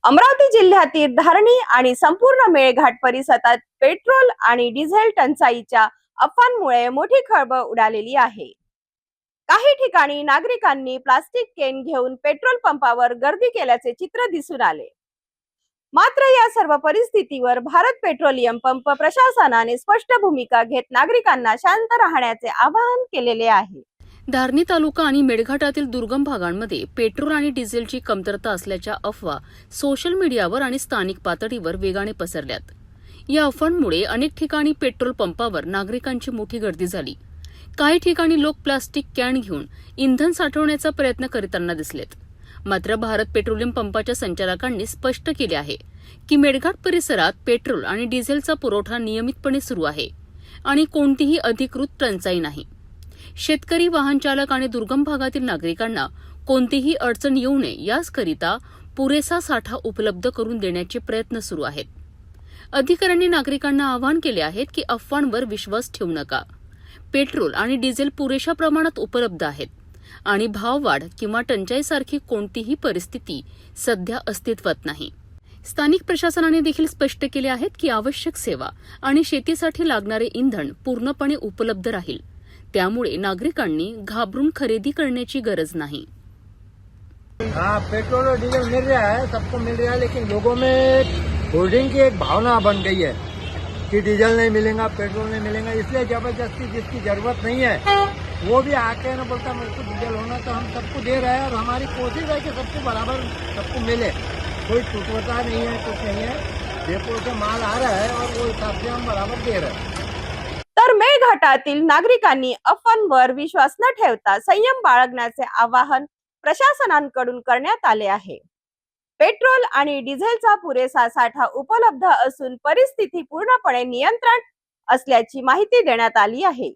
अमरावती जिल्ह्यातील धारणी आणि संपूर्ण मेळघाट परिसरात पेट्रोल आणि डिझेल टंचाईच्या अफवांमुळे मोठी खळबळ उडालेली आहे. काही ठिकाणी नागरिकांनी प्लास्टिक कॅन घेऊन पेट्रोल पंपावर गर्दी केल्याचे चित्र दिसून आले. मात्र या सर्व परिस्थितीवर भारत पेट्रोलियम पंप प्रशासनाने स्पष्ट भूमिका घेत नागरिकांना शांत राहण्याचे आवाहन केलेले आहे. धारणी तालुका आणि मेळघाटातील दुर्गम भागांमध्ये पेट्रोल आणि डिझेलची कमतरता असल्याच्या अफवा सोशल मीडियावर आणि स्थानिक पातळीवर वेगाने पसरल्यात. या अफवांमुळे अनेक ठिकाणी पेट्रोल पंपावर नागरिकांची मोठी गर्दी झाली. काही ठिकाणी लोक प्लास्टिक कॅन घेऊन इंधन साठवण्याचा प्रयत्न करताना दिसलेत. मात्र भारत पेट्रोलियम पंपाच्या संचालकांनी स्पष्ट केले आहे की मेळघाट परिसरात पेट्रोल आणि डिझेलचा पुरवठा नियमितपणे सुरू आहे आणि कोणतीही अधिकृत टंचाई नाही. शेतकरी, वाहन चालक आणि दुर्गम भागातील नागरिकांना कोणतीही अडचण येऊ नये याकरिता पुरेसा साठा उपलब्ध करून देण्याचे प्रयत्न सुरू आहेत. अधिकाऱ्यांनी नागरिकांना आवाहन केले आहे की अफवांवर विश्वास ठेवू नका. पेट्रोल आणि डिझेल पुरेशा प्रमाणात उपलब्ध आहेत आणि भाववाढ किंवा टंचाईसारखी कोणतीही परिस्थिती सध्या अस्तित्वात नाही. स्थानिक प्रशासनाने देखील स्पष्ट केले आहे की आवश्यक सेवा आणि शेतीसाठी लागणारे इंधन पूर्णपणे उपलब्ध राहील. त्यामुळे नागरिकांनी घाबरून खरेदी करण्याची गरज नाही. हाँ, पेट्रोल और डीजल मिल रहा है, सबको मिल रहा है, लेकिन लोगों में होर्डिंग की एक भावना बन गई है कि डीजल नहीं मिलेगा, पेट्रोल नहीं मिलेगा, इसलिए जबरदस्ती जिसकी जरूरत नहीं है वो भी आके ना बोलता मेरे को डीजल होना, तो हम सबको दे रहे हैं और हमारी कोशिश है कि सबको बराबर सबको मिले, कोई टूटता नहीं है, कुछ नहीं है, डेपो से माल आ रहा है और वो हिसाब से हम बराबर दे रहे हैं. तर मेळघाटातील नागरिकांनी अफवांवर विश्वास न ठेवता संयम बाळगण्याचे आवाहन प्रशासनाकडून करण्यात आले आहे. पेट्रोल आणि डिझेलचा पुरेसा साठा उपलब्ध असून परिस्थिती पूर्णपणे नियंत्रणात असल्याची माहिती देण्यात आली आहे.